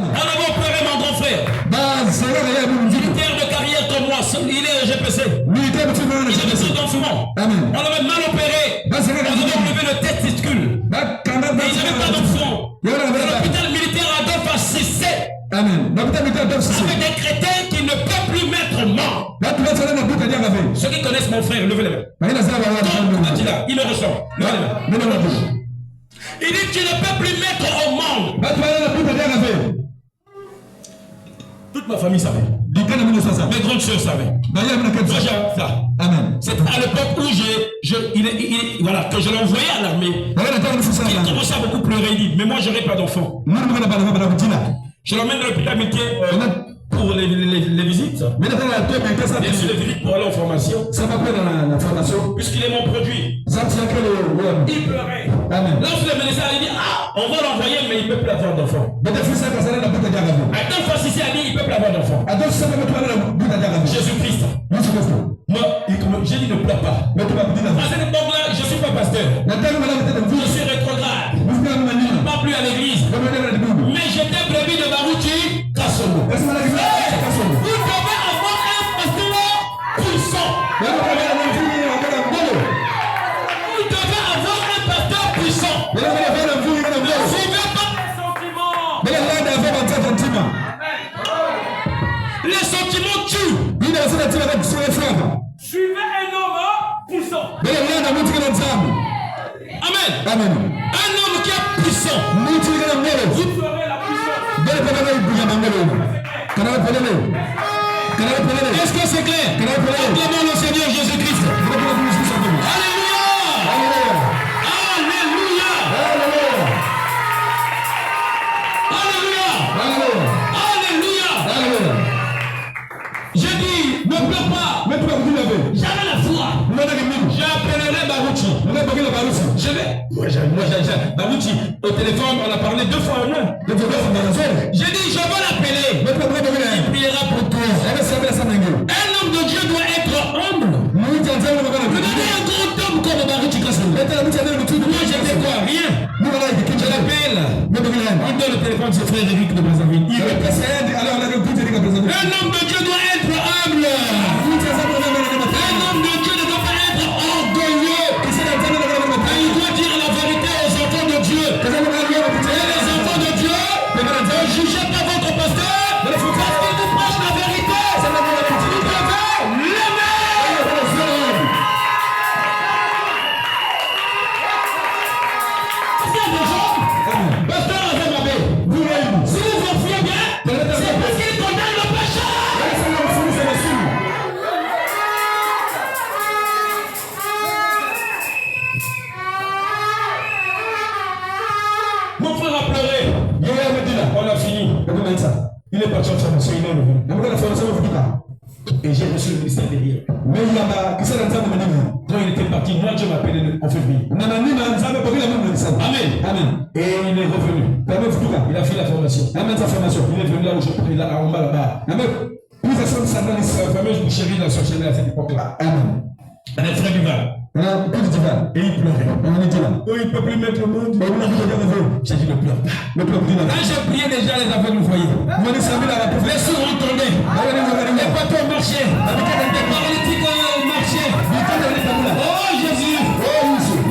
On a beau pleurer mon grand frère. Militaire de carrière comme moi, il est GPC. Il est GPC d'enfumant. On avait mal opéré. On avait enlevé le testicule. Et il n'y avait pas d'enfant. L'hôpital militaire Adolphe a cessé. Amen. Avec des crétins qui ne peuvent plus mettre mort. Ceux qui connaissent mon frère, levez les mains. Donc, il me ressort. Levez les mains. Il dit que tu ne peux plus mettre au monde. Toute ma famille savait. Mes grandes soeurs savaient. Moi j'ai ça. Amen. C'est à l'époque où voilà, que je l'envoyais à l'armée. Il commençait à beaucoup pleurer. Il dit, mais moi j'aurais pas d'enfant. Je l'emmène dans l'hôpital militaire pour les visites. Bien sûr, les visites pour aller en formation. Puisqu'il est mon produit. Il pleurait. Lorsque le médecin a dit, on va l'envoyer, mais il ne peut plus avoir d'enfant. Adolphe Sissi a dit, il ne peut plus avoir d'enfant. Jésus-Christ. Moi, j'ai dit, ne pleure pas. À cette époque-là, je ne suis pas pasteur. Je suis rétrograde. Je ne pars plus à l'église. Mais j'étais brebis de Barouti, Kassolo. Vous devez avoir un pasteur puissant. Vous devez avoir un pasteur puissant. Ne suivez pas les sentiments. Les sentiments tuent. Suivez un homme puissant. Amen. Un homme qui est puissant. Vous ferez la puissance. Est-ce que c'est clair? Acclamons le Seigneur Jésus-Christ. Alléluia. Alléluia. Alléluia. Alléluia. J'ai dit, ne pleure pas. J'avais la foi. J'appellerai Barouti. Barouti, au téléphone, on a parlé 2 fois au moins. J'ai dit, je vais l'appeler. Il priera pour toi. Un homme de Dieu doit être humble. Vous donnez un grand homme comme Barouti Kassou. Moi, j'étais quoi? Rien. Je l'appelle. On donne le téléphone, c'est frère Eric de Brazzaville. Un homme de Dieu doit être humble. Un homme de Dieu ne doit pas être orgueilleux. Il doit dire la vérité aux enfants de Dieu. Et les enfants de Dieu, ne jugez pas votre pasteur parce qu'il vous prêche la vérité. Vous devez l'aimer. Est-ce qu'il y a des gens? Pasteur Azamabé, si vous vous fiez bien, c'est parce qu'il condamne le péché. Mon frère a pleuré. On a fini. Il est parti en formation, il est revenu. Et j'ai reçu le ministère derrière. Quand il était parti, moi Dieu m'appelait en février. Amen. Et il est revenu. Il a fait la formation. Il est venu là où je prie, là en bas là-bas. La fameuse boucherie de la sorcellerie à cette époque-là. Un frère du Val. Et il pleurait. Oh, il ne peut plus mettre le monde. J'ai dit, ne pleure pas. Quand j'ai prié déjà, les aveugles me voyaient. Les sourds entendaient. Les patrons marchaient. Les paralytiques marchaient. Oh Jésus.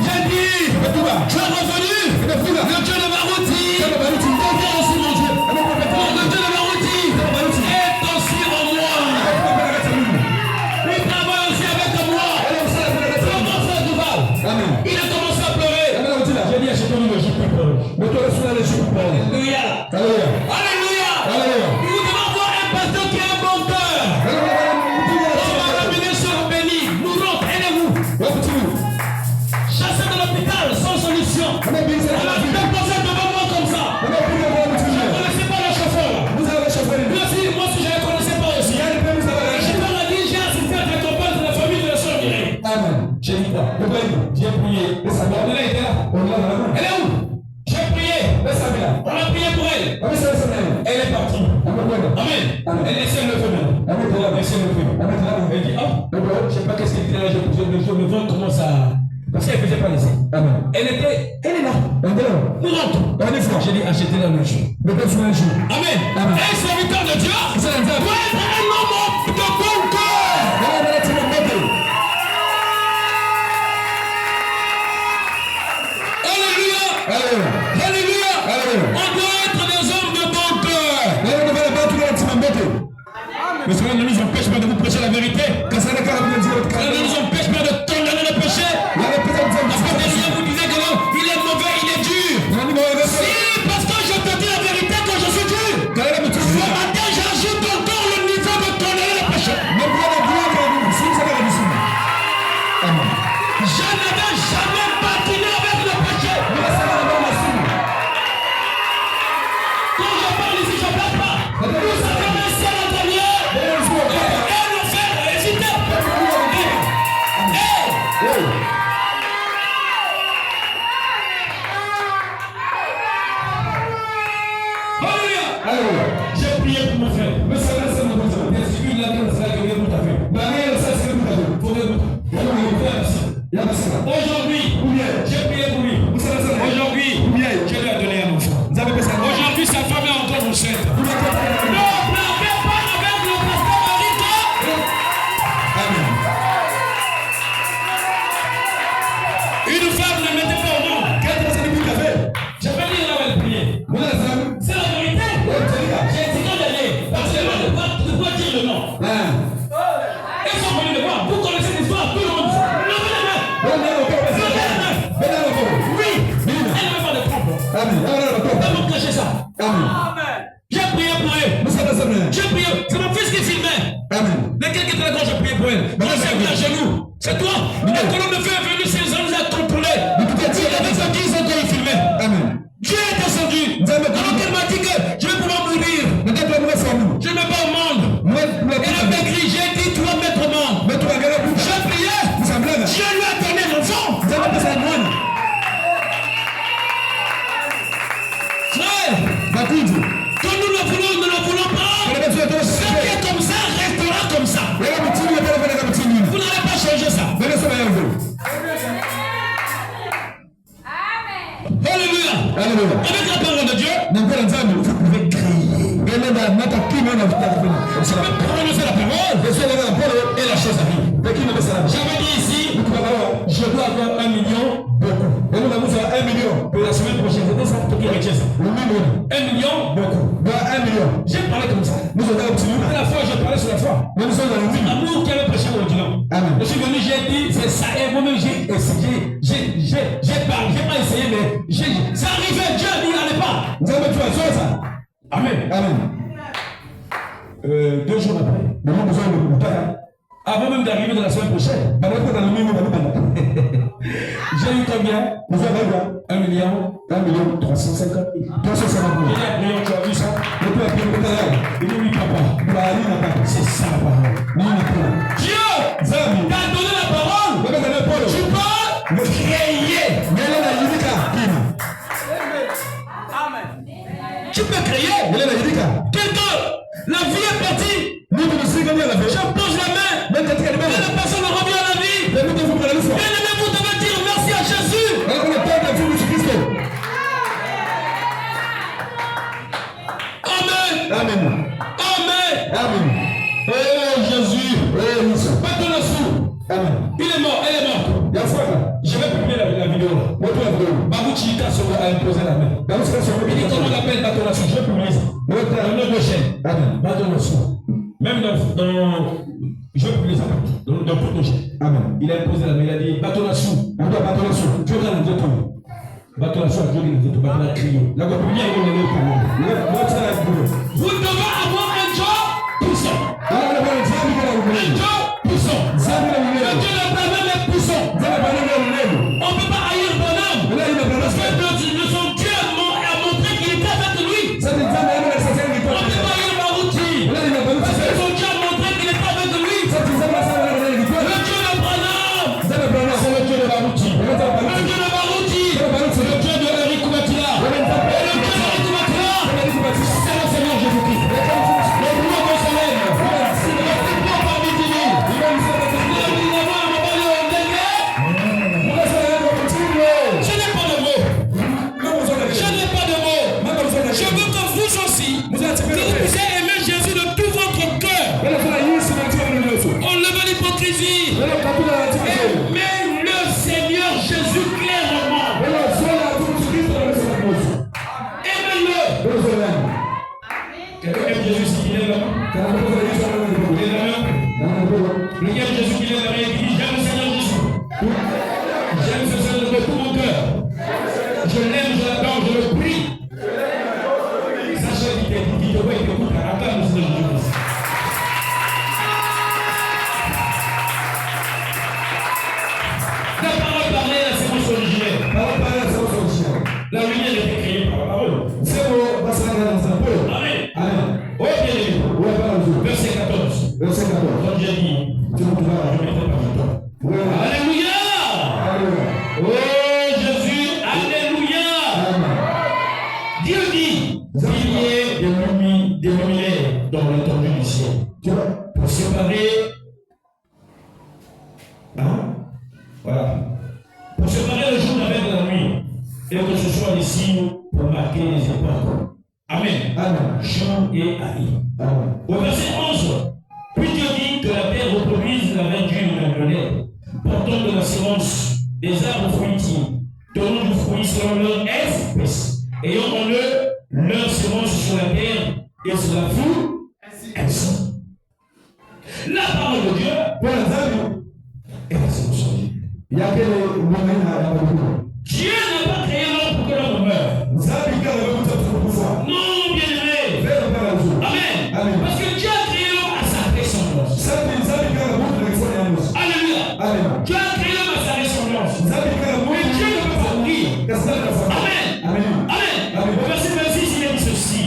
J'ai dit, tu es revenu. Le Dieu de Barouti. Confère aussi mon Dieu. Le Dieu de Barouti est aussi en moi. Il travaille aussi avec moi. Il a commencé à pleurer. J'ai dit, achetez-lui le jus pour pleurer. Alléluia. Vous devez avoir un pasteur qui a un bon cœur. On va ramener sur béni. Nous rentrons, aidez-vous. Chassez de l'hôpital sans solution. On a déposé devant moi comme ça. Je ne connaissais pas le chauffeur. Moi aussi, je ne connaissais pas aussi. J'ai pas la vie, j'ai assisté à la campagne de la famille de la soeur Mireille. J'ai dit quoi? J'ai prié. Elle était là. Elle est où? J'ai prié. On a prié pour elle. Elle est partie. Amen. Elle essaie de le faire. Elle dit, je ne sais pas qu'est-ce qu'elle était là. Je me vois comment ça. Parce qu'elle ne faisait pas l'essai. Elle est là. Nous rentrons. J'ai dit, achetez-la le jour. Amen. Mais cela ne nous empêche pas de vous prêcher la vérité. Cela ne nous empêche pas de condamner le péché. Parce que déjà vous disiez que non, il est mauvais, il est dur. Si, parce que je te dis la vérité que je suis dur. Ce matin, j'ajoute encore le niveau de condamner le péché. Je n'avais jamais patiné avec le péché. Quand je parle ici, je ne parle pas. Vous savez, le ciel intérieur et l'enfer hésitez. Alléluia. J'ai prié pour mon frère. Aujourd'hui, j'ai prié pour lui. Aujourd'hui, je lui ai donné un enfant. Aujourd'hui, sa femme est encore enceinte. Ne blaguez pas avec le pasteur Marito. Amen. Une femme ne mettait pas au monde. Je vais lire là où elle priait. C'est la vérité. J'ai dit quand d'aller. Parce que moi, je dois dire le nom. Ils sont venus me voir. Vous connaissez l'histoire. Tout le monde. Pas me cacher ça. Amen. J'ai prié pour elle. J'ai prié. C'est mon fils qui filmait. Amen. Mais quelqu'un était là quand j'ai prié pour elle. Moi, j'ai mis à genoux. C'est toi. Mais quand l'homme de feu est venu, ces hommes a contrôlé. Il avait fait 10 ans quand il filmait. Amen. Dieu est descendu. Alors qu'elle m'a dit que je vais pouvoir mourir. Je ne mets pas au monde. Elle a écrit, j'ai dit, tu vas mettre au monde. J'ai prié. Dieu lui a donné l'enfant. Frère, quand nous le voulons, nous ne le voulons pas. Ce qui est comme ça restera comme ça. Vous n'allez pas changer ça. Alléluia. Avec la parole de Dieu, vous pouvez crier. Tu peux prononcer la parole et la chose arrive. J'avais dit ici, je dois avoir 1 million. Beaucoup. 1 million. Pour la semaine prochaine, c'était ça, tout qui est 1 million, beaucoup. 1 million. J'ai parlé comme ça. À la fois, je parlais sur la foi. L'amour qui avait prêché au continent. Je suis venu, j'ai dit, c'est ça. Et moi-même, j'ai essayé. J'ai parlé. J'ai pas essayé, mais c'est arrivé. Dieu a dit, n'allez pas. Vous avez fait ça. Amen. 2 jours après. Avant même d'arriver dans la semaine prochaine, j'ai eu combien? 1 million 350 000. Il a prié, tu as vu ça? Il dit oui, papa. C'est ça la parole. Dieu t'a donné la parole. Tu peux créer. Tu peux créer. Quelqu'un, la vie est partie. Je pose la main. Et la personne revient à la vie. Bien-aimé, vous devez dire merci à Jésus. Amen. Oh Jésus. Il est mort, elle est morte. Je vais publier la vidéo. Babou Chika a imposé la main. Il dit comment on appelle Batonassou. Je vais publier ça. Dans notre chaîne. Batonassou. Même dans je vais publier ça dans toutes nos chaînes. Amen. Il a imposé la main. Il a dit Batonassou. Dieu va nous dire. Batonassou a Dieu nous dit. Batonassou a crié. La copine est vous devez avoir un job puissant. Un job puissant. Dieu ne permet les puissants. On ne peut pas haïr bonhomme. Parce que son Dieu a montré qu'il était avec lui. On ne peut pas haïr Barouti. Parce que son Dieu a montré qu'il était avec lui. Le Dieu de Branham, c'est le Dieu de Barouti. Le Dieu de Barouti, c'est le Dieu de Eric Koumatila. Et le Dieu de Eric Koumatila, c'est le Seigneur Jésus-Christ. Le roi de soleil, le plus beau parmi 10 000. Je n'ai pas de mots. Je veux que vous aussi, vous puissiez aimer Jésus de tout votre cœur. Enlevez l'hypocrisie. Aimez le Seigneur Jésus clairement. Aimez-le. Quelqu'un aime Jésus s'il est là. Levez la main. Priez Jésus qui lève la main et qui dit, j'aime le Seigneur Jésus. J'aime ce Seigneur de tout mon cœur. Je l'aime, je l'adore, je le prie. Sachez qu'il te voit, il t'écoute, acclame le Seigneur Jésus. La parole parlait à la séquence originelle. La lumière était créée par la parole. Amen. Amen. Oh, bien aimé. Verset 14. Quand j'ai dit, je mettrai pas mon temps. Alléluia. Oh Jésus, alléluia. Dieu dit, qu'il y ait des lumières dans l'étendue du ciel. Pour séparer. Voilà. Pour séparer le jour avec la nuit. Et que ce soit des signes pour marquer les époques. Amen. Amen. Jean et Ali. Amen. Au verset 11, puis Dieu dit que la terre reproduise la verdure et le lait, portant de la sémence des arbres fruitiers, donnant du fruit selon leur espèce, ayant en eux leur sémence sur la terre et sur la foule, ainsi. La parole de Dieu est la sémence de Dieu. Dieu n'a pas créé l'homme pour que l'homme meure. Non, bien aimé. Amen. Amen. Parce que Dieu a créé l'homme à sa ressemblance. Alléluia. Amen. Dieu a créé l'homme à sa ressemblance. Mais Dieu ne peut pas mourir. Amen. Amen. Amen. Au verset 26, il a dit ceci.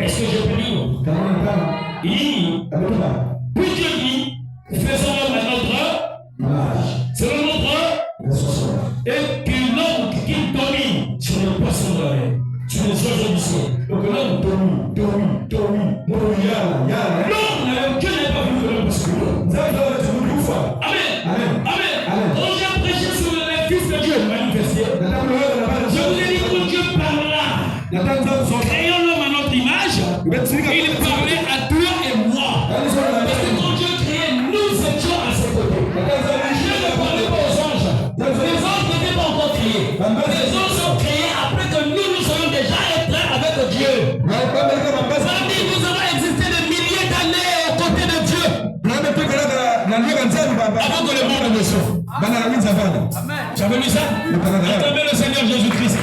Est-ce que je peux lire? Il dit, puis Dieu dit, faisons l'homme à notre image. Selon notre et qu'il domine sur les poissons de la mer, sur les oiseaux du ciel. Donc l'homme domine. Dieu n'a pas voulu que l'homme puisse mourir. Amen. Amen. Quand j'ai prêché sur le Fils de Dieu manifesté, je vous ai dit que Dieu parla. Créons l'homme à notre image, il parlait à toi et moi. Parce que quand Dieu créait, nous étions à ses côtés. Dieu ne parlait pas aux anges. Les anges n'étaient pas encore créés. Les anges sont créés après que nous soyons déjà étreints avec Dieu. Ça dit que nous avons existé des milliers d'années aux côtés de Dieu. Avant que le monde ne sauve. Tu avais lu ça? Acclamez le Seigneur Jésus-Christ.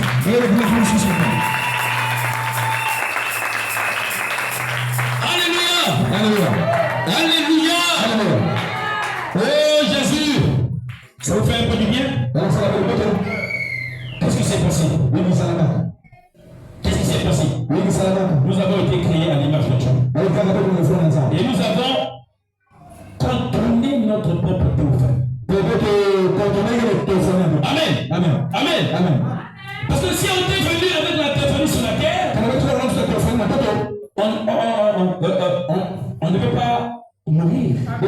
Alléluia. Oh Jésus. Ça vous fait un peu du bien? Qu'est-ce qui s'est passé? Qu'est-ce qui s'est passé? Nous avons été créés à l'image de Dieu. Et nous avons contourné notre propre théophanie. Amen. Parce que si on était venu avec la théophanie sur la terre, on ne peut pas mourir. Et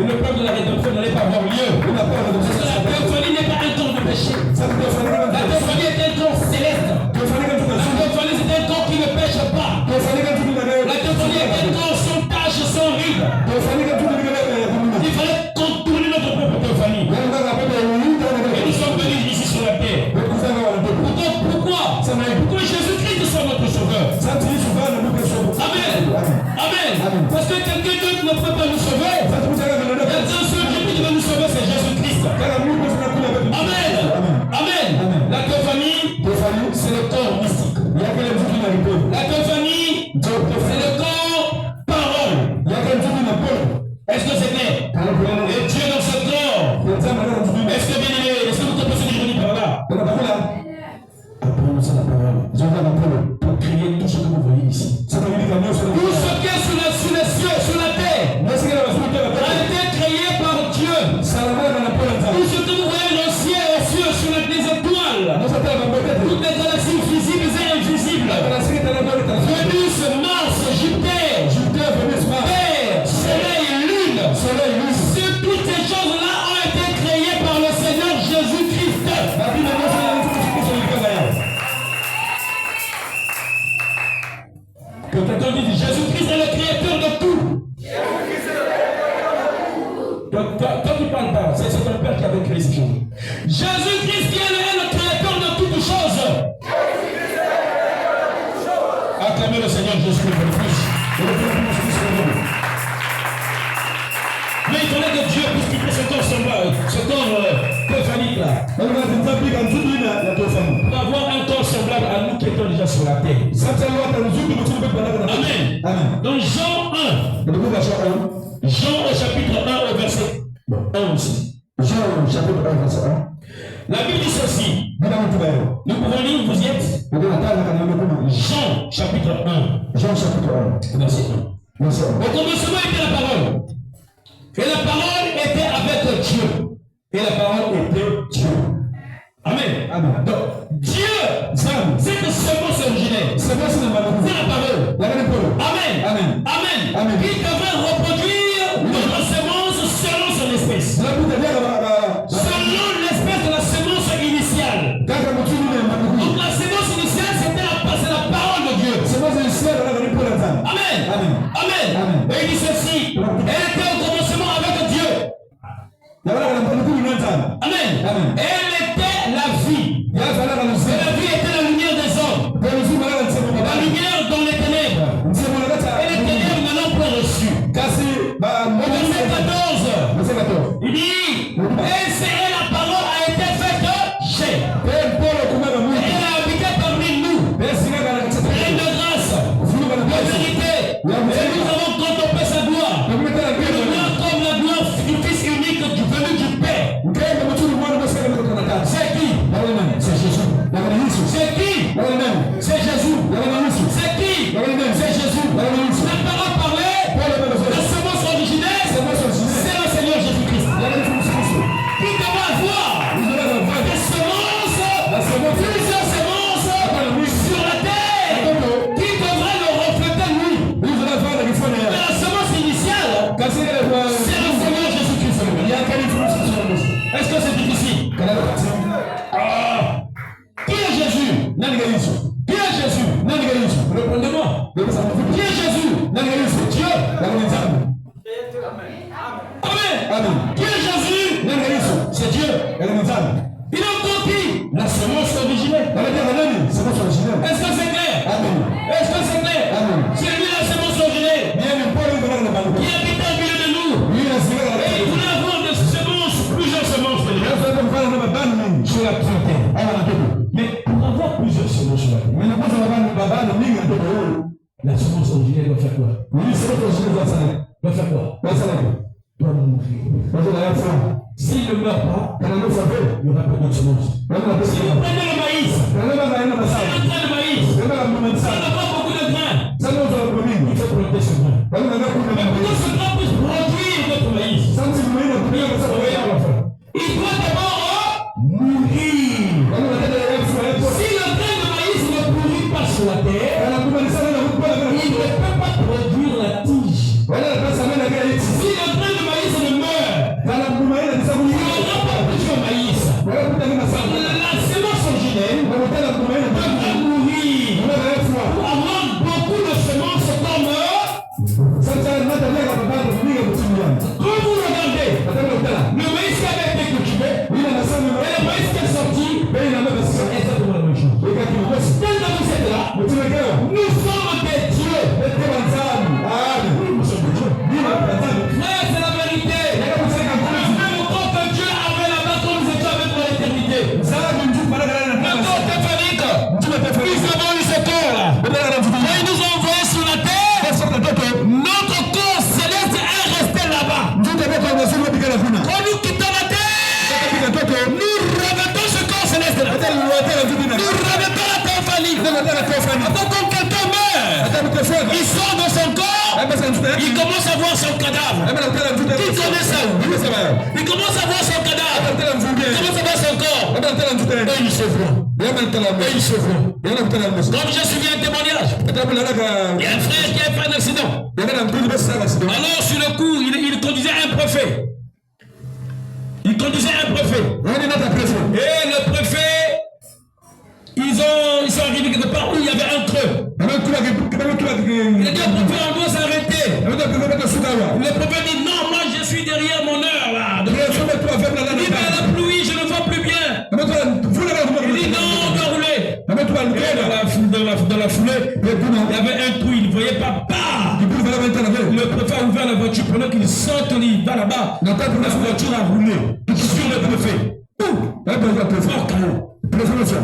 le peuple de la rédemption n'allait pas avoir lieu. Parce que la théophanie n'est pas un corps de péché. La théophanie est un corps céleste. La théophanie c'est un corps qui ne pêche pas. La théophanie est un corps sans tache, sans ride. Il fallait contourner notre propre théophanie. Et nous sommes venus ici sur la terre. Pourquoi Jésus-Christ soit notre sauveur. Amen. Parce que quelqu'un d'autre ne peut pas nous sauver. Il y a un seul qui va nous sauver, c'est Jésus-Christ. Amen. La théophanie, c'est le corps mystique. La théophanie, c'est le corps parole. Est-ce que c'est clair? Et Dieu dans ce corps. Est-ce que bien aimé, est-ce que vous comprenez ce que je dis par là? Apprenons ça la parole. Pour créer tout ce que vous voyez ici. Tout ce qui est sur les cieux, sur la terre, a été créé par Dieu. Tout ce que vous voyez dans le ciel, sur les étoiles, toutes les galaxies visibles et invisibles, Vénus, Mars, Jupiter, Terre, Soleil, Lune, toutes ces choses-là ont été créées par le Seigneur Jésus-Christ. Que quelqu'un dise, Jésus-Christ est le créateur de tout. Donc, quand tu parles pas, c'est ton Père qui avait créé ces choses. Jésus-Christ qui est le créateur de toutes choses. Acclamez le Seigneur Jésus-Christ pour le plus. Mais il fallait que Dieu puisse quitter ce corps semblable, ce corps téphanique là. Pour avoir un corps semblable à nous qui étions déjà sur la terre. Amen. Donc Jean 1. Jean au chapitre 1 au verset 11. Jean au chapitre 1 verset 1. La Bible dit ceci. Nous pouvons lire, vous y êtes. Jean chapitre 1. Jean chapitre 1. Verset 1. Au commencement était la parole. Et la parole était avec Dieu. Et la parole était Dieu. Amen. Amen. Donc, Dieu, c'est le semence originelle. C'est la parole. Amen. Amen. Amen. Amen. Il devrait reproduire notre semence selon son espèce. Selon l'espèce de la semence initiale. Donc la semence initiale, c'était la parole de Dieu. Amen. Amen. Amen. Et il dit ceci. Elle était au commencement avec Dieu. Amen. Elle était la vie. Et la vie était la lumière des hommes. La lumière dans les ténèbres. Et les ténèbres n'en ont pas reçu. Au verset 14, il dit, et la parole a été faite chair. Elle a habité parmi nous. Pleine de grâce, de vérité. Et nous avons contemplé sa gloire. Une gloire comme la gloire du Fils unique venu du Père. C'est qui? C'est Jésus. C'est qui? C'est Jésus. C'est qui? C'est Jésus. La parole parlait, la semence originelle, c'est le Seigneur Jésus-Christ. Qui devrait avoir des semences, plusieurs semences sur la terre, qui devrait le refléter lui. Mais la semence initiale, c'est le Seigneur Jésus-Christ. Est-ce que c'est difficile? Qui est Jésus? Qui est Jésus? Répondez-moi. Qui est Jésus? Dieu. Amen. Qui est Jésus? C'est Dieu. Il est encore qui? La semence originelle. Est-ce que c'est clair? Est-ce que c'est clair? C'est lui la semence originelle. Qui habite en milieu de nous. Et il voulait avoir des semences, plusieurs semences. Sur la terre. Mais pour avoir plusieurs semences sur la terre, la semence originelle doit faire quoi? Doit faire quoi? Doit mourir. S'il ne meurt pas, il n'y aura pas d'autres semences. Si vous prenez le maïs, c'est un grain de maïs, ça n'a pas beaucoup de grains. Il faut planter ce grain. Mais pour que ce grain puisse produire notre maïs, il doit d'abord mourir. Si le grain de maïs ne pourrit pas sur la terre, il ne peut pas produire la tige. Si le grain de maïs ne meurt, il n'y aura pas plusieurs maïs. La semence originelle devrait mourir pour avoir beaucoup de semences comme quand vous regardez le maïs qui avait été cultivé et le maïs qui est sorti, c'est exactement la même chose. Quand vous êtes là, nous sommes des dieux. Nous sommes des dieux. Mais c'est la vérité. Même quand Dieu avait là-bas, quand nous étions avec pour l'éternité. Le corps téphanique, nous avons eu ce corps là. Et ils nous ont envoyés sur la terre. Notre corps céleste est resté là-bas. Quand nous quittons la terre, nous remettons ce corps céleste là. Nous remettons la téphanique. Quand quelqu'un meurt, il sort de son corps, il commence à voir son cadavre. Qui connaît ça? Il commence à voir son cadavre. Il commence à voir son corps. Et il se voit. Comme je suis un témoignage. Il y a un frère qui a fait un accident. Alors sur le coup, il conduisait un préfet. Et le préfet, ils sont arrivés quelque part où il y avait un creux. Il a dit au préfet, on doit s'arrêter. Le préfet dit non, moi je suis derrière mon heure là. Il dit mais la pluie, je ne vois plus bien. Il dit non, on doit rouler. Dans la foulée, il y avait un trou, il ne voyait pas. Le préfet a ouvert à la voiture, pendant qu'il sort, il va là-bas, la voiture a roulé sur le préfet. Fort carreau.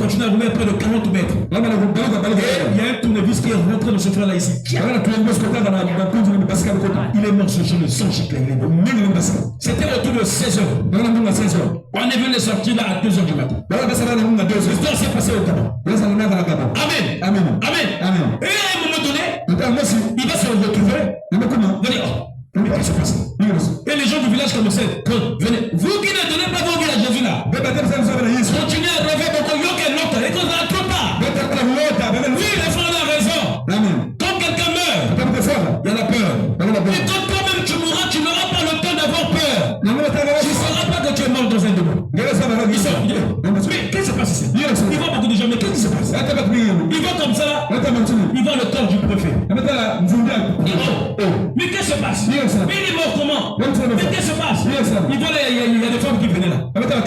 Continue à rouler à près de 40 mètres. Et il y a un tournevis qui est rentré dans ce frère-là ici. Il est mort ce jour, le sang giclait. C'était autour de 16h. On est venu sortir là à 2h du matin. L'histoire s'est passée au Gabon. Amen. Amen. Amen. Et à un moment donné, il va se retrouver. Il va dire, oh, mais qu'est-ce qui se passe? Et les gens du village commençaient, venez, vous qui ne donnez pas vos vies à Jésus là, continuez à rêver beaucoup, et qu'on n'a trop tard. Oui, les frères ont raison. Quand quelqu'un meurt, il y a la peur. Et quand toi-même tu mourras, tu n'auras pas le temps d'avoir peur. Tu ne sauras pas que tu es mort dans un démon. Mais qu'est-ce qui se passe ici? Il voit beaucoup de gens, mais qu'est-ce qui se passe? Il voit comme ça, il voit le corps du prophète. Mais qu'est-ce qui se passe? Mais il est mort comment? Mais qu'est-ce qui se passe? Il voit, il y a des femmes qui venaient là. Il va voir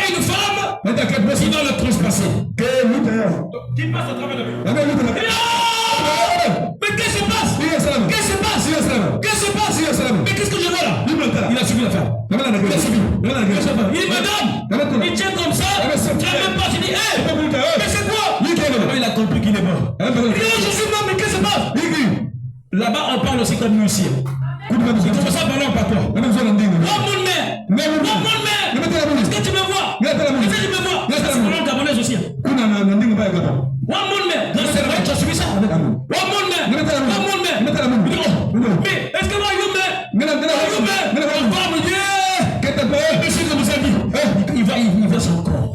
une femme, il va le transpasser. Qui passe à travers le mur. Mais qu'est-ce qui se passe? Qu'est-ce qui se passe? Qu'est-ce qui se passe? Mais qu'est-ce que je vois là? Il a suivi la femme. Il a suivi. Il dit, madame, il tient comme ça, tu n'as même pas, tu dis, hé, mais c'est quoi? Il a compris qu'il est mort. Il dit, je suis mort, mais qu'est-ce qui se passe? Là-bas, on parle aussi comme nous ici. Il commence à parler en patois. Est-ce que tu me vois? Est-ce que tu me vois? C'est une langue gabonaise aussi. C'est vrai, tu as suivi ça? Mais est-ce que moi, monsieur que vous avez dit, il va son corps.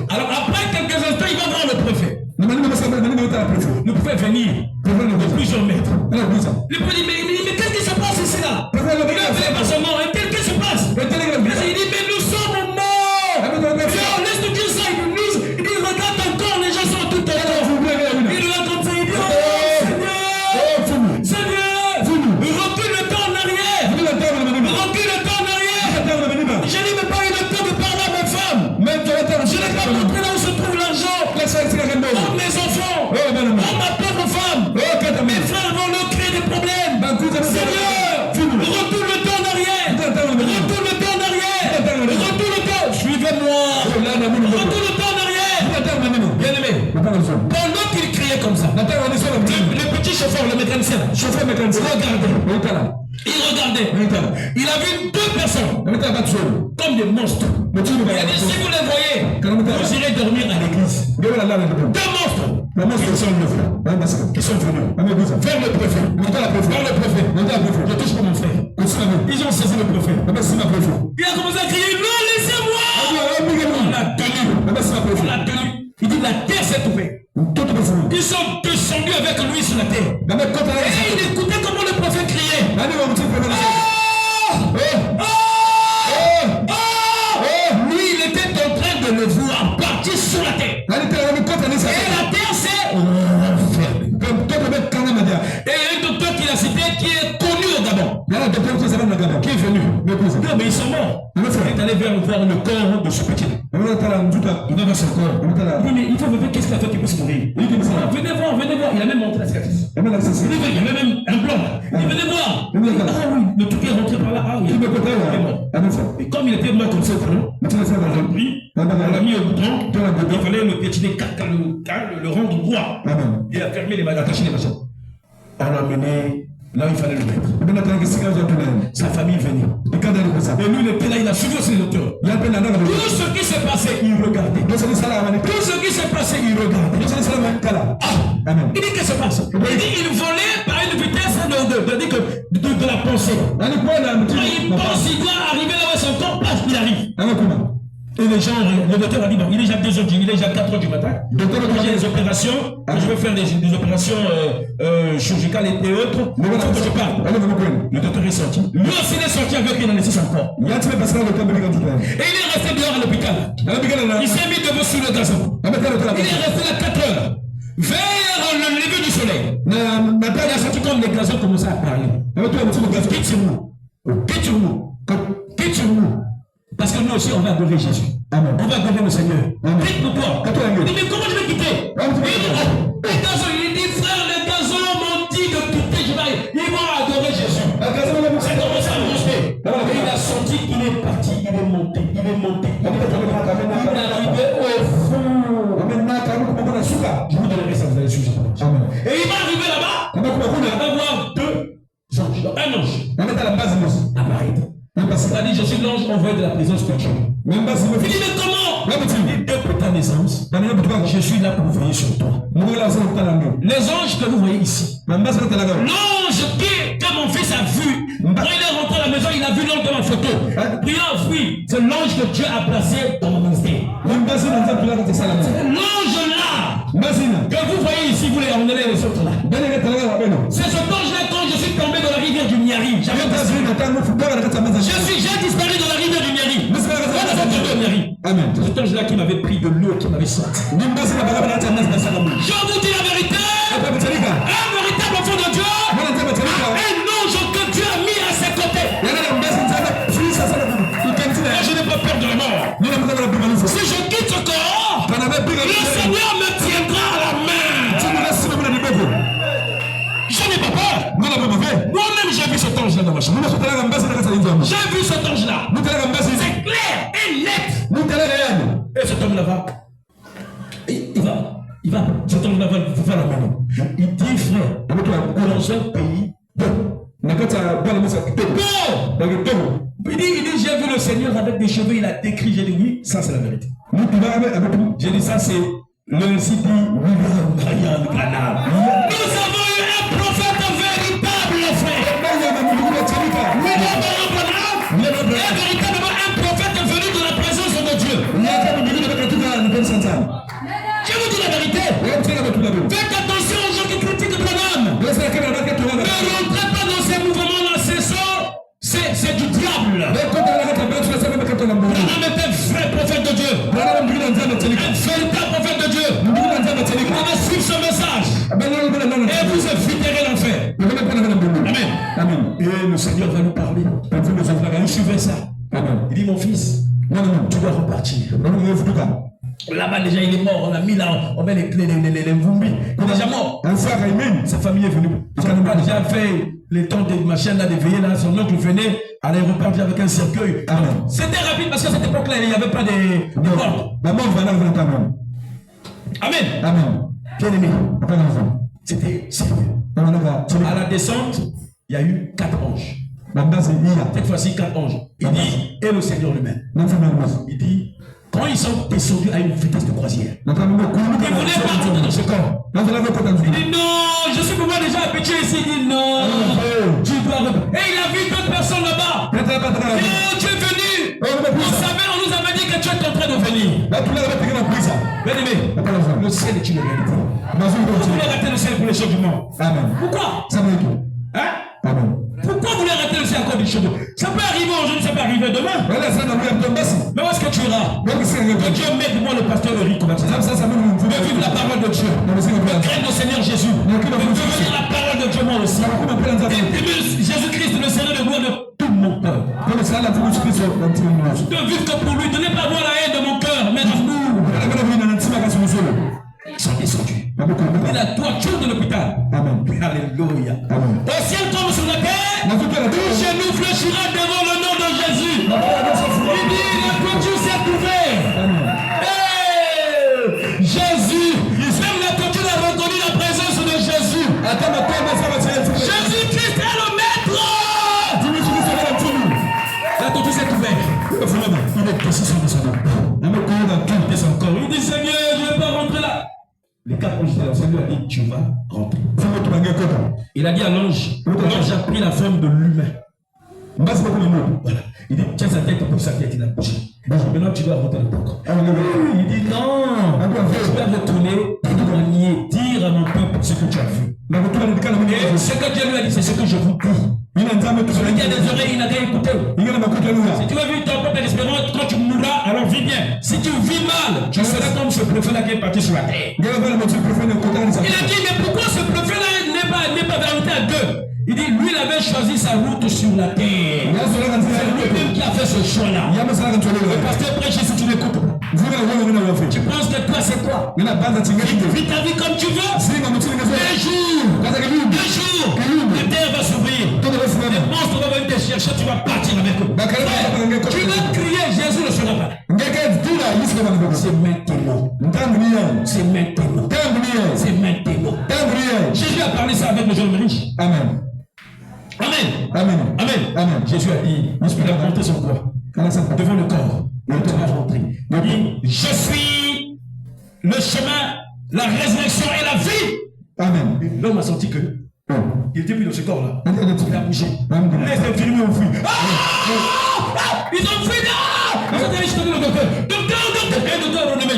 Alors après quelques instants, il va voir le préfet. Le préfet venir de plusieurs mètres. Le préfet dit, mais qu'est-ce qui se passe ici là? Il a fait pas son nom. Qu'est-ce qui se passe? Il dit, mais nous sommes morts. Laisse-nous dire ça. Il dit, regarde encore, les gens sont tout à l'heure. Il est là comme ça, il dit, oh Seigneur, recule le temps en arrière. Recule le temps en arrière. Je n'ai même pas eu le temps de parler à ma femme. Je n'ai pas montré là où se trouve l'argent. Oh mes enfants. Oh ma pauvre femme. Mes frères vont leur créer des problèmes. Seigneur, retourne le temps en arrière. Retourne le temps en arrière. Retourne le temps. Suivez-moi. Retourne le temps en arrière. Bien-aimé. Pendant qu'il criait comme ça, le petit chauffeur, le mécanicien, regardait. Il regardait. Il a vu deux personnes comme des monstres. Il a dit, si vous les voyez, vous irez dormir à l'église. Deux monstres. Qui sont venus vers le préfet. Je touche pas mon frère. Ils ont saisi le préfet. Il a commencé à crier, non, laissez-moi. On l'a tenu. Il dit, la terre s'est ouverte. Ils sont descendus avec lui sur la terre. Et il écoutait comment le prophète criait. Lui, il était en train de le voir partir sur la terre. Et la terre s'est renfermée. Et il y a un docteur qui l'a cité qui est connu au Gabon. Qui est venu. Non, mais ils sont morts. Il est allé voir le corps de ce petit. Il va voir son corps. Oui, mais il faut voir qu'est-ce qu'il a fait qu'il puisse mourir. Venez voir. Il a même montré la cicatrice. Il y a même un blanc. Il dit, venez voir. Ah oui, le truc est rentré par là. Ah oui, il est mort. Et comme il était mort comme ça, on l'a mis au bouton. Il fallait le piétiner, le rendre droit. Il a fermé les machins, attaché les machins. On l'a mené. Là, il fallait le mettre. Sa famille venait. Et lui, il était là, il a suivi aussi le docteur. Tout ce qui s'est passé, il regardait. Tout ce qui s'est passé, il regardait. Il dit, qu'est-ce qui se passe? Il dit, il volait par une vitesse de la pensée. Quand il pense, il doit arriver là où son corps passe, il arrive. Et les gens, le docteur a dit, bon, il est déjà 2h il est déjà 4h du matin. J'ai des opérations, je vais faire des opérations chirurgicales et autres. Il faut que je parle. Le docteur est sorti. Lui aussi, il est sorti avec une anesthésie encore. Et il est resté dehors à l'hôpital. Il s'est mis devant sur le gazon. Il est resté là 4h. Vers le lever du soleil. Il a senti comme les gazons commençaient à parler. Quitte-nous. Parce que nous aussi, on va adorer Jésus. Amen. On va adorer le Seigneur. Quitte pour toi. Il dit, mais comment je vais quitter? Les gazons, il dit, frère, les gazons m'ont dit de quitter. suis apparenté. Et il va arriver là-bas, il va voir deux anges. Donc un ange apparaît. Il a dit, je suis l'ange envoyé de la présence de Dieu. Il dit, mais comment? Il dit, depuis ta naissance, je suis là pour veiller sur toi. Les anges que vous voyez ici, l'ange que mon fils a vu, quand il est rentré à la maison, il a vu l'ange de ma photo. Priant, oui, c'est l'ange que Dieu a placé dans mon ministère. L'ange là, que vous voyez ici, vous les emmenez les autres là. C'est cet ange-là quand je suis tombé dans la rivière du Niari. J'ai disparu dans la rivière du Niari. Amen. C'est cet ange-là qui m'avait pris de l'eau et qui m'avait sorti. Je vous dis la vérité. Un véritable enfant de Dieu. Un ange que Dieu a mis à ses côtés. Je n'ai pas peur de la mort. Si je quitte ce corps, le Seigneur me tiendra à la main. Je n'ai pas peur. Moi-même, j'ai vu cet ange-là dans ma chambre. J'ai vu cet ange-là. C'est clair et net. Et cet homme-là va. Il va. Cet homme-là va la maison. Il dit, frère, dans un pays. Il dit, j'ai vu le Seigneur avec des cheveux, il a décrit, j'ai dit oui, ça c'est la vérité. J'ai dit ça c'est le Sidi William Brian Branham. Nous avons eu un prophète véritable, frère. William Brian Branham est véritablement un prophète venu de la présence de Dieu. Je vous dis la vérité. Faites attention aux gens qui critiquent Branham. Ne rentrez pas dans ces mouvements-là, c'est du diable. Branham est un vrai prophète de Dieu. Un véritable prophète de Dieu. Vous devez suivre ce message. Et vous éviterez l'enfer. Amen. Et le Seigneur va nous parler. Vous suivez ça. Il dit, mon fils, tu dois repartir. Là-bas, déjà, il est mort. On a mis là, on met les Mvumbi. Il est déjà mort. Sa famille est venue. Il n'a pas déjà fait les temps de machine là, de veiller là. Son oncle venait à l'aéroport avec un cercueil. C'était rapide parce qu'à cette époque-là, il n'y avait pas de porte. Amen. Bien aimé. C'était sérieux. À la descente, il y a eu 4 anges. Cette fois-ci, 4 anges. Il dit, et le Seigneur lui-même. Il dit, quand ils sont descendus à une vitesse de croisière, ils ne voulaient pas rentrer dans ce corps. Il dit non, je suis pour moi déjà habitué ici. Il dit non, tu dois reprendre. Et il a vu d'autres personnes là-bas. Oh, tu es venu. On nous avait dit que tu es en train de venir. Bien aimé, le ciel est une réalité. Vous voulez rater le ciel pour les choses du monde? Pourquoi? Pourquoi vous voulez arrêter le ciel encore du cheveu? Ça peut arriver aujourd'hui, ça peut arriver demain. Mais où est-ce que tu iras? Que Dieu mette moi le pasteur Eric. Vous pouvez vivre la parole de Dieu. Craigne le Seigneur Jésus. Devenir la parole de Dieu moi aussi. Jésus-Christ, le Seigneur de gloire de tout mon cœur. De vivre que pour lui, de ne pas avoir la haine de mon cœur, mais l'amour. Ils sont descendus. Il a toiture de l'hôpital. Alléluia. Au ciel comme sur la terre, tout genou fléchira devant le nom de Jésus. Il dit, la toiture s'est ouverte. Jésus, même la toiture a reconnu la présence de Jésus. Jésus-Christ est le maître. La toiture s'est ouverte. Il est descendu de son corps. Il dit, Seigneur, je ne vais pas rentrer là. Les 4 anges de la Seigneur a dit, tu vas rentrer. Il a dit à l'ange, l'ange a pris la forme de l'humain. Voilà. Il dit, tiens sa tête pour sa tête, il a bougé. Maintenant tu dois rentrer dans ton corps. Il dit, non, je vais retourner, témoigner, dire à mon peuple ce que tu as vu. Et ce que Dieu lui a dit, c'est ce que je vous dis. Celui qui a des oreilles, il n'a qu'à écouter. Si tu as vu ton peuple espérant, quand tu mourras, alors vis bien. Si tu vis mal, tu seras comme ce prophète-là qui est parti sur la terre. Il a dit, mais pourquoi ce prophète-là n'est pas vérité à deux? Il dit, lui, il avait choisi sa route sur la terre. C'est lui-même qui a fait ce choix-là. Le pasteur prêche si tu l'écoutes. Tu penses que toi, c'est quoi? Vis ta vie comme tu veux. Un jour, la terre va s'ouvrir. Les monstres vont venir te chercher, tu vas partir avec eux. Tu vas crier, Jésus ne sera pas. C'est maintenant. C'est maintenant. C'est maintenant. riche. Amen. Amen. Amen. Amen. Amen. Jésus a dit, il a monté son corps devant le corps. Il va rentrer. Il dit, je suis le chemin, la résurrection et la vie. Amen. L'homme a senti que il était plus dans ce corps-là. Il a bougé. Les infirmiers ont fui. Ils ont fui là. Vous avez dit, le docteur. Docteur,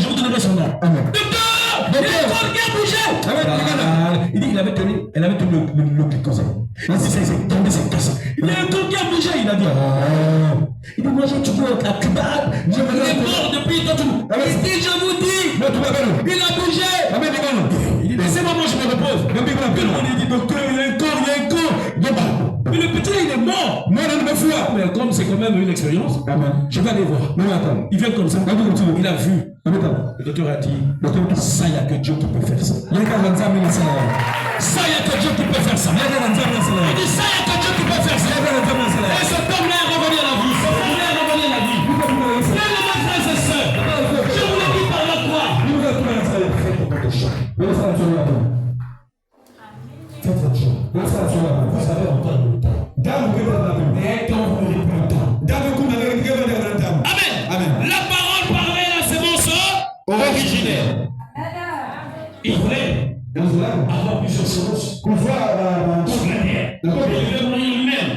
je vous donnerai son nom. Docteur, il y a un corps qui a bougé. Il dit qu'il avait tenu le glycosène. C'est tombé, c'est cassé. Il y a un corps qui a bougé. Il a dit, il dit, moi j'ai toujours à Cuba. Je me l'ai mort depuis tout. Il dit, je vous dis, il a bougé. Il dit, laissez-moi, moi je me repose. Tout le monde dit, docteur, il y a un corps. Mais le petit, il est mort. Mais comme c'est quand même une expérience, je vais aller voir. Il vient comme ça. Il a vu. Le docteur a dit, ça, il n'y a que Dieu qui peut faire ça. Ça, il n'y a que Dieu qui peut faire ça. Il dit, ça, il n'y a que Dieu qui peut faire ça. Et cet homme-là est revenu à la vie. Cet homme-là est revenu à la vie. Bien, mes frères et sœurs, je vous le dis par la croix. Faites votre choix. Vous avez encore le temps. Amen. La parole parlée à la sémence originaire. Il voulait avoir plusieurs semences. Pour la terre. Il voulait mourir lui-même.